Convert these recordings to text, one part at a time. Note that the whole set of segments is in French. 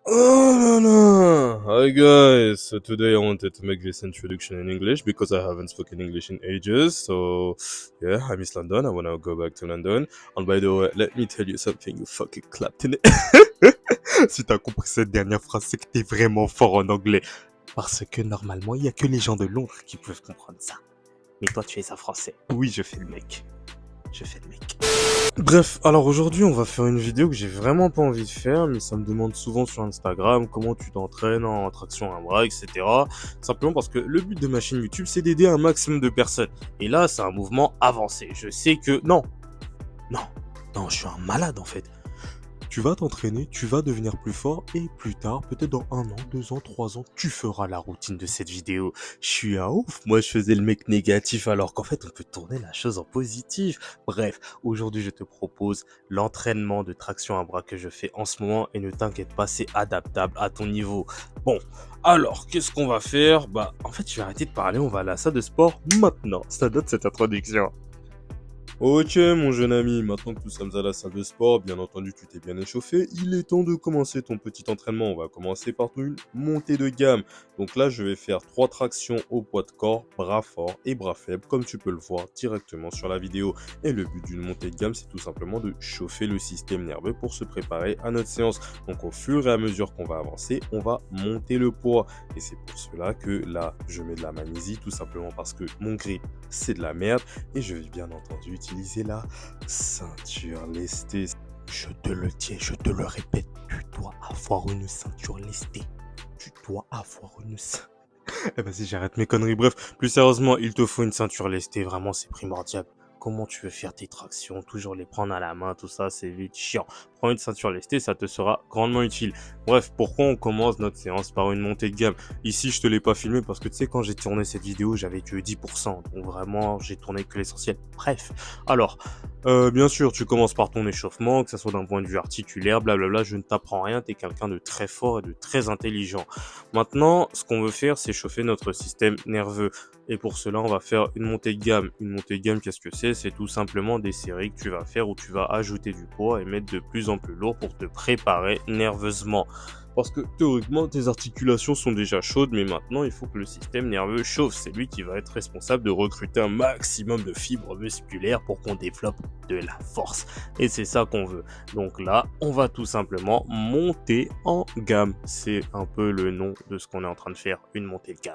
Oh no no! Hi guys! So today I wanted to make this introduction in English because I haven't spoken English in ages. So yeah, I miss London. I wanna go back to London. And by the way, let me tell you something. You fucking clapped in it. Si t'as compris cette dernière phrase, c'est que t'es vraiment fort en anglais. Parce que normalement, il y a que les gens de Londres qui peuvent comprendre ça. Mais toi, tu es un français. Oui, je fais le mec. Je fais le mec. Bref, alors aujourd'hui on va faire une vidéo que j'ai vraiment pas envie de faire, mais ça me demande souvent sur Instagram comment tu t'entraînes en traction à bras, etc. Simplement parce que le but de ma chaîne YouTube c'est d'aider un maximum de personnes. Et là c'est un mouvement avancé. Je sais que... Non, non, non, je suis un malade en fait. Tu vas t'entraîner, tu vas devenir plus fort et plus tard, peut-être dans 1 an, 2 ans, 3 ans, tu feras la routine de cette vidéo. Je suis un ouf, moi je faisais le mec négatif alors qu'en fait on peut tourner la chose en positif. Bref, aujourd'hui je te propose l'entraînement de traction à bras que je fais en ce moment et ne t'inquiète pas, c'est adaptable à ton niveau. Bon, alors qu'est-ce qu'on va faire? Bah en fait je vais arrêter de parler, on va à la salle de sport maintenant. Ça donne cette introduction. Ok mon jeune ami, maintenant que nous sommes à la salle de sport, bien entendu tu t'es bien échauffé, il est temps de commencer ton petit entraînement. On va commencer par une montée de gamme. Donc là je vais faire 3 tractions au poids de corps, bras forts et bras faibles comme tu peux le voir directement sur la vidéo. Et le but d'une montée de gamme c'est tout simplement de chauffer le système nerveux pour se préparer à notre séance. Donc au fur et à mesure qu'on va avancer, on va monter le poids. Et c'est pour cela que là je mets de la magnésie tout simplement parce que mon grip c'est de la merde. Et je vais bien entendu utiliser la ceinture lestée. Je te le dis, je te le répète, tu dois avoir une ceinture lestée. Tu dois avoir une ceinture. Eh vas-y, j'arrête mes conneries. Bref, plus sérieusement, il te faut une ceinture lestée. Vraiment, c'est primordial. Comment tu veux faire tes tractions, toujours les prendre à la main, tout ça, c'est vite chiant. Prends une ceinture lestée, ça te sera grandement utile. Bref, pourquoi on commence notre séance par une montée de gamme? Ici, je te l'ai pas filmé parce que tu sais, quand j'ai tourné cette vidéo, j'avais que 10%. Donc vraiment, j'ai tourné que l'essentiel. Bref, alors, bien sûr, tu commences par ton échauffement, que ce soit d'un point de vue articulaire, blablabla. Je ne t'apprends rien, tu es quelqu'un de très fort et de très intelligent. Maintenant, ce qu'on veut faire, c'est chauffer notre système nerveux. Et pour cela, on va faire une montée de gamme. Une montée de gamme, qu'est-ce que c'est? C'est tout simplement des séries que tu vas faire où tu vas ajouter du poids et mettre de plus en plus lourd pour te préparer nerveusement. Parce que théoriquement, tes articulations sont déjà chaudes, mais maintenant, il faut que le système nerveux chauffe. C'est lui qui va être responsable de recruter un maximum de fibres musculaires pour qu'on développe de la force. Et c'est ça qu'on veut. Donc là, on va tout simplement monter en gamme. C'est un peu le nom de ce qu'on est en train de faire, une montée de gamme.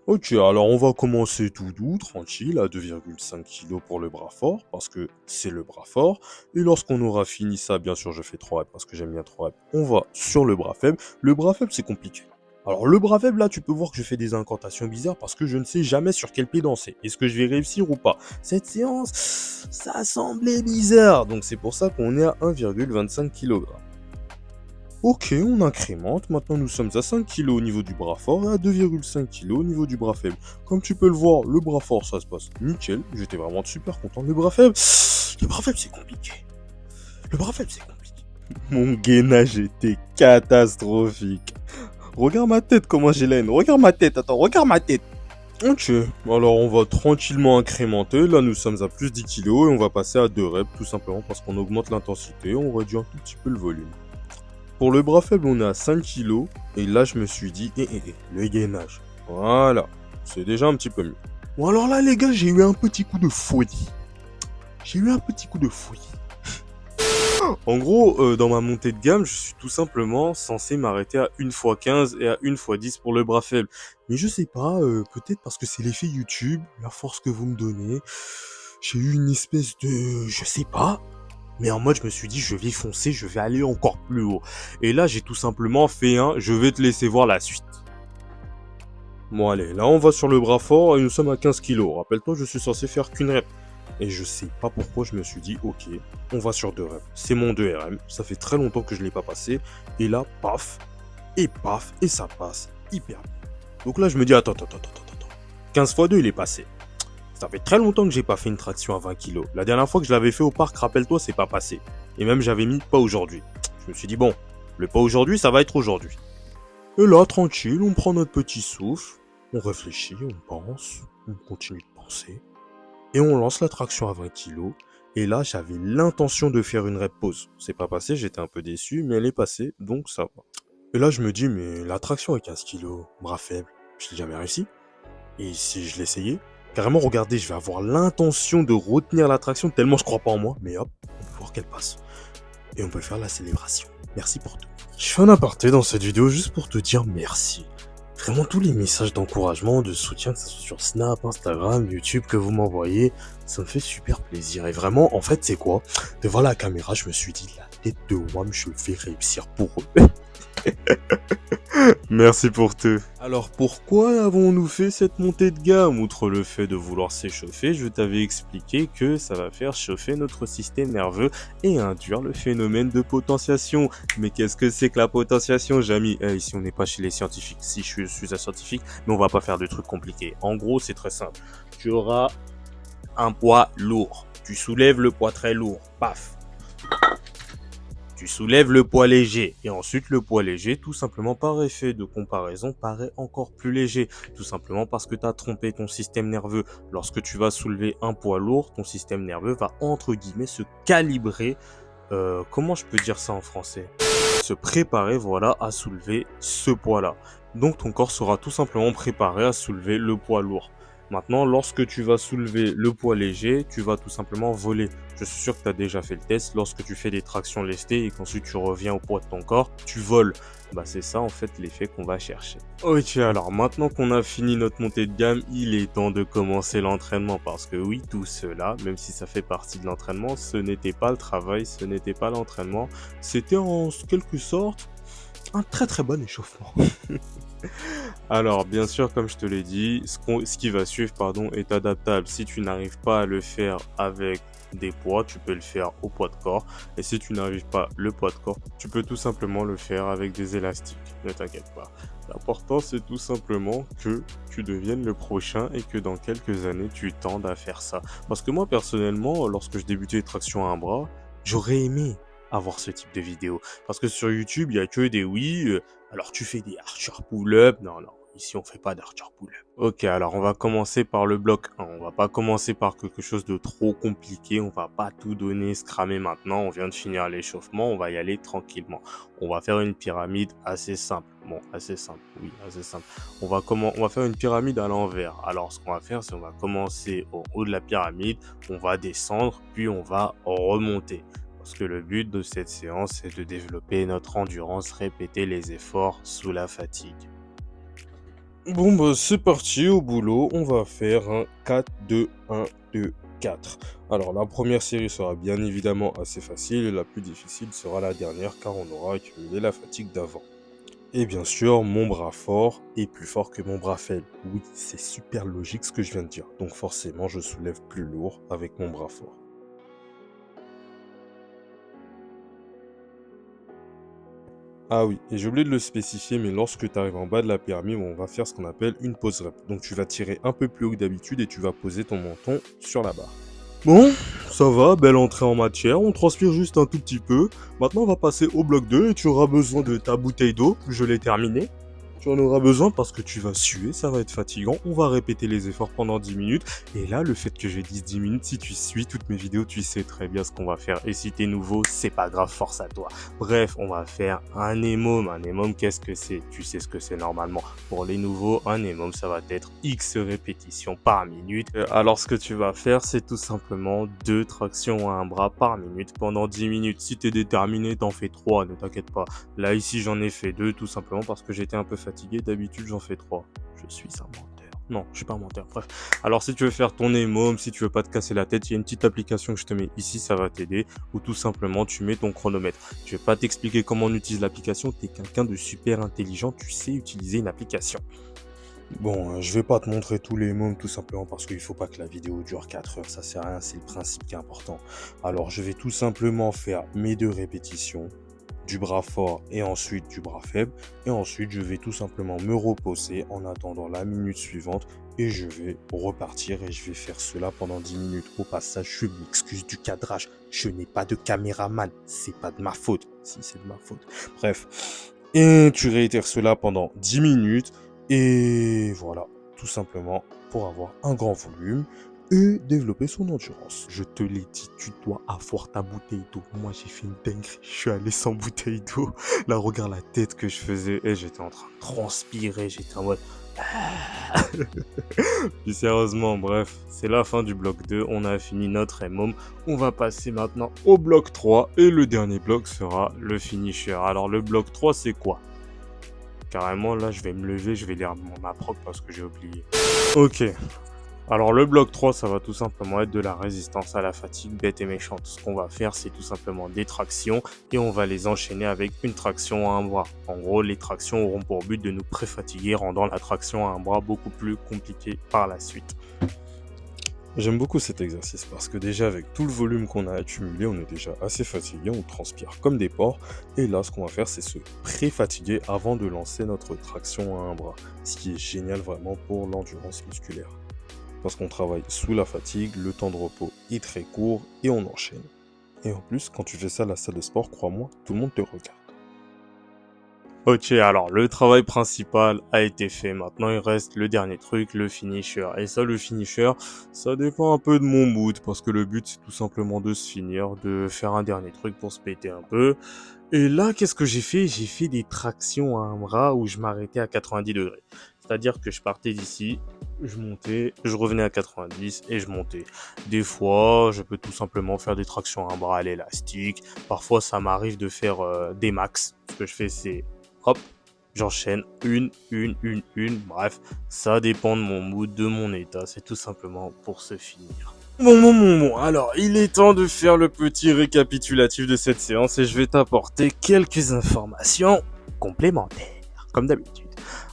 Ok, alors on va commencer tout doux, tranquille, à 2,5 kg pour le bras fort, parce que c'est le bras fort. Et lorsqu'on aura fini ça, bien sûr, je fais 3 reps parce que j'aime bien 3 reps, on va sur le bras faible. Le bras faible, c'est compliqué. Alors le bras faible, là, tu peux voir que je fais des incantations bizarres parce que je ne sais jamais sur quel pied danser. Est-ce que je vais réussir ou pas? Cette séance, ça semblait bizarre. Donc c'est pour ça qu'on est à 1,25 kg. Ok, on incrémente. Maintenant, nous sommes à 5 kg au niveau du bras fort et à 2,5 kg au niveau du bras faible. Comme tu peux le voir, le bras fort, ça se passe nickel. J'étais vraiment super content. Le bras faible, c'est compliqué. Le bras faible, c'est compliqué. Mon gainage était catastrophique. Regarde ma tête, comment j'ai la haine. Regarde ma tête, attends, regarde ma tête. Ok, alors on va tranquillement incrémenter. Là, nous sommes à plus 10 kg et on va passer à 2 reps, tout simplement parce qu'on augmente l'intensité, on réduit un tout petit peu le volume. Pour le bras faible, on est à 5 kg. Et là, je me suis dit, le gainage. Voilà. C'est déjà un petit peu mieux. Bon, alors là, les gars, j'ai eu un petit coup de folie. J'ai eu un petit coup de folie. En gros, dans ma montée de gamme, je suis tout simplement censé m'arrêter à 1x15 et à 1x10 pour le bras faible. Mais je sais pas, peut-être parce que c'est l'effet YouTube, la force que vous me donnez. J'ai eu une espèce de... Je sais pas. Mais en mode, je me suis dit, je vais foncer, je vais aller encore plus haut. Et là, j'ai tout simplement fait un, je vais te laisser voir la suite. Bon allez, là on va sur le bras fort et nous sommes à 15 kg. Rappelle-toi, je suis censé faire qu'une rep. Et je sais pas pourquoi je me suis dit, ok, on va sur 2 reps. C'est mon 2 RM, ça fait très longtemps que je l'ai pas passé. Et là, paf, et ça passe hyper bien. Donc là, je me dis, attends. 15 x 2, il est passé. Ça fait très longtemps que j'ai pas fait une traction à 20 kg. La dernière fois que je l'avais fait au parc, rappelle-toi, c'est pas passé. Et même j'avais mis pas aujourd'hui. Je me suis dit, bon, le pas aujourd'hui, ça va être aujourd'hui. Et là, tranquille, on prend notre petit souffle, on réfléchit, on pense, on continue de penser. Et on lance la traction à 20 kg. Et là, j'avais l'intention de faire une rep pause. C'est pas passé, j'étais un peu déçu, mais elle est passée, donc ça va. Et là, je me dis, mais la traction avec 15 kilos, bras faible, je l'ai jamais réussi. Et si je l'essayais, carrément, regardez, je vais avoir l'intention de retenir la traction tellement je crois pas en moi. Mais hop, on peut voir qu'elle passe. Et on peut faire la célébration. Merci pour tout. Je fais un aparté dans cette vidéo juste pour te dire merci. Vraiment tous les messages d'encouragement, de soutien, que ce soit sur Snap, Instagram, YouTube, que vous m'envoyez, ça me fait super plaisir. Et vraiment, en fait, c'est quoi? Devant la caméra, je me suis dit, la tête de WAM, je vais réussir pour eux. Merci pour tout. Alors pourquoi avons-nous fait cette montée de gamme? Outre le fait de vouloir s'échauffer, je t'avais expliqué que ça va faire chauffer notre système nerveux et induire le phénomène de potentiation. Mais qu'est-ce que c'est que la potentiation, Jamy? Ici on n'est pas chez les scientifiques. Si je suis un scientifique, mais on va pas faire de trucs compliqués. En gros, c'est très simple. Tu auras un poids lourd. Tu soulèves le poids très lourd. Paf. Tu soulèves le poids léger et ensuite le poids léger, tout simplement par effet de comparaison, paraît encore plus léger. Tout simplement parce que tu as trompé ton système nerveux. Lorsque tu vas soulever un poids lourd, ton système nerveux va entre guillemets se calibrer. Comment je peux dire ça en français? Se préparer, voilà, à soulever ce poids-là. Donc ton corps sera tout simplement préparé à soulever le poids lourd. Maintenant, lorsque tu vas soulever le poids léger, tu vas tout simplement voler. Je suis sûr que tu as déjà fait le test. Lorsque tu fais des tractions lestées et qu'ensuite tu reviens au poids de ton corps, tu voles. Bah c'est ça en fait l'effet qu'on va chercher. Ok, alors maintenant qu'on a fini notre montée de gamme, il est temps de commencer l'entraînement. Parce que oui, tout cela, même si ça fait partie de l'entraînement, ce n'était pas le travail, ce n'était pas l'entraînement. C'était en quelque sorte un très très bon échauffement. Alors, bien sûr, comme je te l'ai dit, ce qui va suivre, pardon, est adaptable. Si tu n'arrives pas à le faire avec des poids, tu peux le faire au poids de corps. Et si tu n'arrives pas le poids de corps, tu peux tout simplement le faire avec des élastiques. Ne t'inquiète pas. L'important, c'est tout simplement que tu deviennes le prochain et que dans quelques années, tu tendes à faire ça. Parce que moi, personnellement, lorsque je débutais les tractions à un bras, j'aurais aimé avoir ce type de vidéo. Parce que sur YouTube, il y a que des oui, alors tu fais des archer pull-up. Non, non, ici on fait pas d'archer pull-up. Ok, alors on va commencer par le bloc 1. On va pas commencer par quelque chose de trop compliqué. On va pas tout donner, se cramer maintenant. On vient de finir l'échauffement. On va y aller tranquillement. On va faire une pyramide assez simple. Bon, assez simple, oui, assez simple. On va faire une pyramide à l'envers. Alors ce qu'on va faire, c'est on va commencer au haut de la pyramide. On va descendre, puis on va remonter. Parce que le but de cette séance, c'est de développer notre endurance, répéter les efforts sous la fatigue. Bon bah c'est parti, au boulot, on va faire un 4-2-1-2-4. Alors la première série sera bien évidemment assez facile et la plus difficile sera la dernière car on aura accumulé la fatigue d'avant. Et bien sûr, mon bras fort est plus fort que mon bras faible. Oui, c'est super logique ce que je viens de dire. Donc forcément, je soulève plus lourd avec mon bras fort. Ah oui, et j'ai oublié de le spécifier, mais lorsque tu arrives en bas de la pyramide, on va faire ce qu'on appelle une pause rep. Donc tu vas tirer un peu plus haut que d'habitude et tu vas poser ton menton sur la barre. Bon, ça va, belle entrée en matière, on transpire juste un tout petit peu. Maintenant on va passer au bloc 2 et tu auras besoin de ta bouteille d'eau, je l'ai terminée. Tu en auras besoin parce que tu vas suer, ça va être fatigant. On va répéter les efforts pendant 10 minutes. Et là, le fait que j'ai dit 10 minutes, si tu suis toutes mes vidéos, tu sais très bien ce qu'on va faire. Et si t'es nouveau, c'est pas grave, force à toi. Bref, on va faire un EMOM. Un EMOM, qu'est-ce que c'est? Tu sais ce que c'est normalement. Pour les nouveaux, un EMOM, ça va être X répétitions par minute. Alors, ce que tu vas faire, c'est tout simplement 2 tractions à un bras par minute pendant 10 minutes. Si t'es déterminé, t'en fais 3, ne t'inquiète pas. Là, ici, j'en ai fait 2, tout simplement parce que j'étais un peu fatigué. D'habitude, j'en fais 3. Je suis un menteur. Non, je suis pas un menteur. Bref. Alors, si tu veux faire ton EMOM, si tu veux pas te casser la tête, il y a une petite application que je te mets ici, ça va t'aider. Ou tout simplement, tu mets ton chronomètre. Je vais pas t'expliquer comment on utilise l'application. T'es quelqu'un de super intelligent. Tu sais utiliser une application. Bon, je vais pas te montrer tous les mômes tout simplement parce qu'il faut pas que la vidéo dure 4 heures, ça sert à rien, c'est le principe qui est important. Alors je vais tout simplement faire mes 2 répétitions, du bras fort et ensuite du bras faible, et ensuite je vais tout simplement me reposer en attendant la minute suivante et je vais repartir et je vais faire cela pendant 10 minutes. Au passage, je m'excuse du cadrage, je n'ai pas de caméraman, c'est pas de ma faute. Si, c'est de ma faute. Bref. Et tu réitères cela pendant 10 minutes. Et voilà, tout simplement pour avoir un grand volume, et développer son endurance. Je te l'ai dit, tu dois avoir ta bouteille d'eau. Moi, j'ai fait une dinguerie. Je suis allé sans bouteille d'eau. Là, regarde la tête que je faisais. Et j'étais en train de transpirer. J'étais en mode... Puis sérieusement, bref, c'est la fin du bloc 2. On a fini notre MOM. On va passer maintenant au bloc 3. Et le dernier bloc sera le finisher. Alors, le bloc 3, c'est quoi? Carrément, là, je vais me lever. Je vais lire ma proc parce que j'ai oublié. Ok. Alors le bloc 3, ça va tout simplement être de la résistance à la fatigue bête et méchante. Ce qu'on va faire, c'est tout simplement des tractions et on va les enchaîner avec une traction à un bras. En gros, les tractions auront pour but de nous préfatiguer, rendant la traction à un bras beaucoup plus compliquée par la suite. J'aime beaucoup cet exercice parce que déjà avec tout le volume qu'on a accumulé, on est déjà assez fatigué, on transpire comme des porcs. Et là, ce qu'on va faire, c'est se pré-fatiguer avant de lancer notre traction à un bras. Ce qui est génial vraiment pour l'endurance musculaire. Parce qu'on travaille sous la fatigue, le temps de repos est très court et on enchaîne. Et en plus, quand tu fais ça à la salle de sport, crois-moi, tout le monde te regarde. Ok, alors le travail principal a été fait. Maintenant, il reste le dernier truc, le finisher. Et ça, le finisher, ça dépend un peu de mon mood. Parce que le but, c'est tout simplement de se finir, de faire un dernier truc pour se péter un peu. Et là, qu'est-ce que j'ai fait? J'ai fait des tractions à un bras où je m'arrêtais à 90 degrés. C'est-à-dire que je partais d'ici, je montais, je revenais à 90 et je montais. Des fois, je peux tout simplement faire des tractions à un bras à l'élastique. Parfois, ça m'arrive de faire des max. Ce que je fais, c'est hop, j'enchaîne une. Bref, ça dépend de mon mood, de mon état. C'est tout simplement pour se finir. Bon, alors il est temps de faire le petit récapitulatif de cette séance et je vais t'apporter quelques informations complémentaires, comme d'habitude.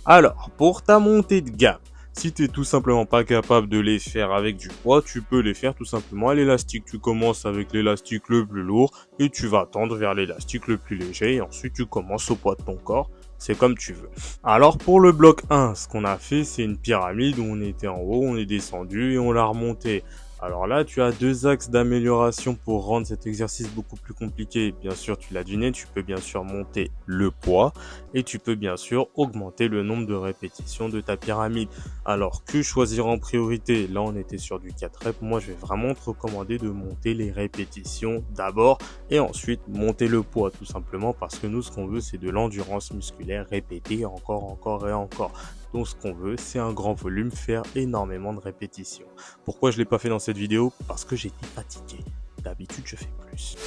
Alors, pour ta montée de gamme, si tu n'es tout simplement pas capable de les faire avec du poids, tu peux les faire tout simplement à l'élastique. Tu commences avec l'élastique le plus lourd et tu vas tendre vers l'élastique le plus léger et ensuite tu commences au poids de ton corps. C'est comme tu veux. Alors pour le bloc 1, ce qu'on a fait, c'est une pyramide où on était en haut, on est descendu et on l'a remonté. Alors là, tu as deux axes d'amélioration pour rendre cet exercice beaucoup plus compliqué. Bien sûr, tu l'as deviné, tu peux bien sûr monter le poids et tu peux bien sûr augmenter le nombre de répétitions de ta pyramide. Alors, que choisir en priorité? Là, on était sur du 4 reps. Moi, je vais vraiment te recommander de monter les répétitions d'abord et ensuite monter le poids, tout simplement parce que nous, ce qu'on veut, c'est de l'endurance musculaire répétée encore et encore. Donc ce qu'on veut, c'est un grand volume, faire énormément de répétitions. Pourquoi je ne l'ai pas fait dans cette vidéo? Parce que j'étais fatigué. D'habitude, je fais plus.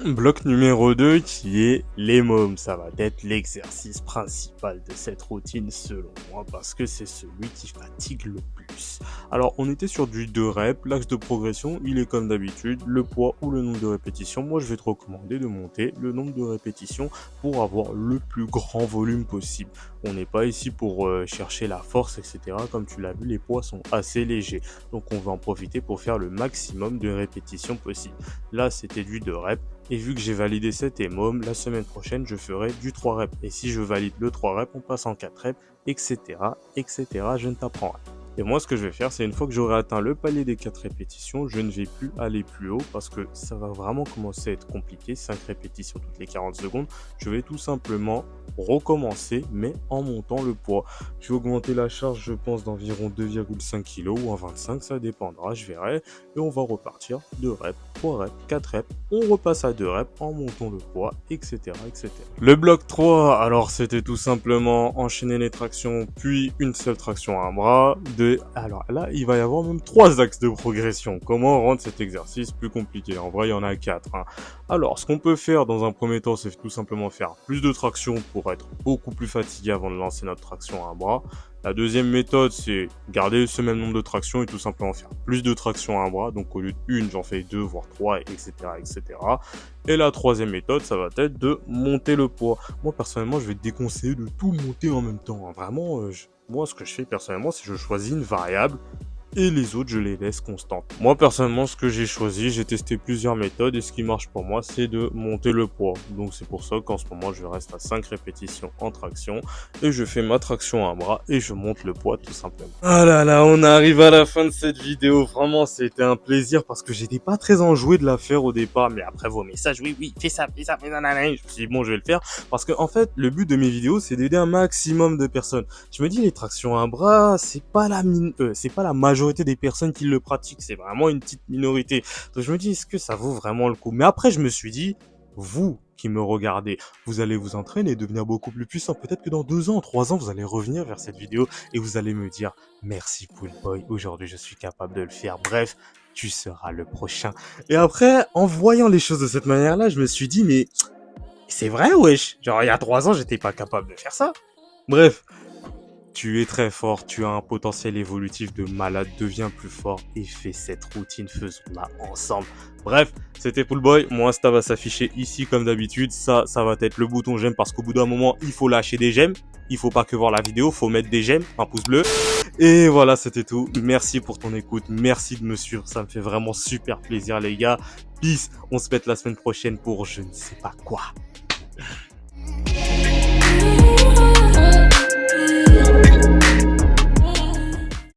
Bloc numéro 2 qui est les mômes. Ça va être l'exercice principal de cette routine selon moi parce que c'est celui qui fatigue le plus. Alors, on était sur du 2 reps. L'axe de progression, il est comme d'habitude, le poids ou le nombre de répétitions. Moi, je vais te recommander de monter le nombre de répétitions pour avoir le plus grand volume possible. On n'est pas ici pour chercher la force, etc. Comme tu l'as vu, les poids sont assez légers. Donc, on va en profiter pour faire le maximum de répétitions possible. Là, c'était du 2 reps. Et vu que j'ai validé cet EMOM, la semaine prochaine, je ferai du 3 reps. Et si je valide le 3 reps, on passe en 4 reps, etc. Je ne t'apprends rien. Et moi, ce que je vais faire, c'est une fois que j'aurai atteint le palier des 4 répétitions, je ne vais plus aller plus haut parce que ça va vraiment commencer à être compliqué. 5 répétitions toutes les 40 secondes. Je vais tout simplement recommencer, mais en montant le poids. Je vais augmenter la charge, je pense, d'environ 2,5 kg ou en 25, ça dépendra, je verrai. Et on va repartir 2 reps, 3 reps, 4 reps. On repasse à 2 reps en montant le poids, etc. Le bloc 3, alors c'était tout simplement enchaîner les tractions, puis une seule traction à un bras. Alors là, il va y avoir même 3 axes de progression. Comment rendre cet exercice plus compliqué? En vrai, il y en a 4. Alors, ce qu'on peut faire dans un premier temps, c'est tout simplement faire plus de tractions pour être beaucoup plus fatigué avant de lancer notre traction à un bras. La deuxième méthode, c'est garder ce même nombre de tractions et tout simplement faire plus de tractions à un bras. Donc au lieu d'une, j'en fais 2, voire 3, etc. Et la troisième méthode, ça va être de monter le poids. Moi, personnellement, je vais te déconseiller de tout monter en même temps. Vraiment, moi, ce que je fais personnellement, c'est que je choisis une variable et les autres, je les laisse constantes. Moi, personnellement, ce que j'ai choisi, j'ai testé plusieurs méthodes et ce qui marche pour moi, c'est de monter le poids. Donc, c'est pour ça qu'en ce moment, je reste à 5 répétitions en traction et je fais ma traction à un bras et je monte le poids tout simplement. Ah là là, on arrive à la fin de cette vidéo. Vraiment, c'était un plaisir parce que j'étais pas très enjoué de la faire au départ, mais après vos messages, oui, fais ça, je me suis dit, bon, je vais le faire parce que, en fait, le but de mes vidéos, c'est d'aider un maximum de personnes. Je me dis, les tractions à un bras, c'est pas la majorité majorité des personnes qui le pratiquent, c'est vraiment une petite minorité. Donc je me dis, est-ce que ça vaut vraiment le coup? Mais après, je me suis dit, vous qui me regardez, vous allez vous entraîner et devenir beaucoup plus puissant. Peut-être que dans 2 ans, 3 ans, vous allez revenir vers cette vidéo et vous allez me dire, merci Pool Boy, aujourd'hui je suis capable de le faire. Bref, tu seras le prochain. Et après, en voyant les choses de cette manière-là, je me suis dit, mais c'est vrai, wesh. Genre, il y a 3 ans, j'étais pas capable de faire ça. Bref, tu es très fort, tu as un potentiel évolutif de malade, deviens plus fort et fais cette routine, faisons-la ensemble. Bref, c'était Pool Boy, mon Insta va s'afficher ici comme d'habitude, ça va être le bouton j'aime parce qu'au bout d'un moment, il faut lâcher des j'aime, il faut pas que voir la vidéo, faut mettre des j'aime, un pouce bleu. Et voilà, c'était tout, merci pour ton écoute, merci de me suivre, ça me fait vraiment super plaisir les gars. Peace, on se pète la semaine prochaine pour je ne sais pas quoi.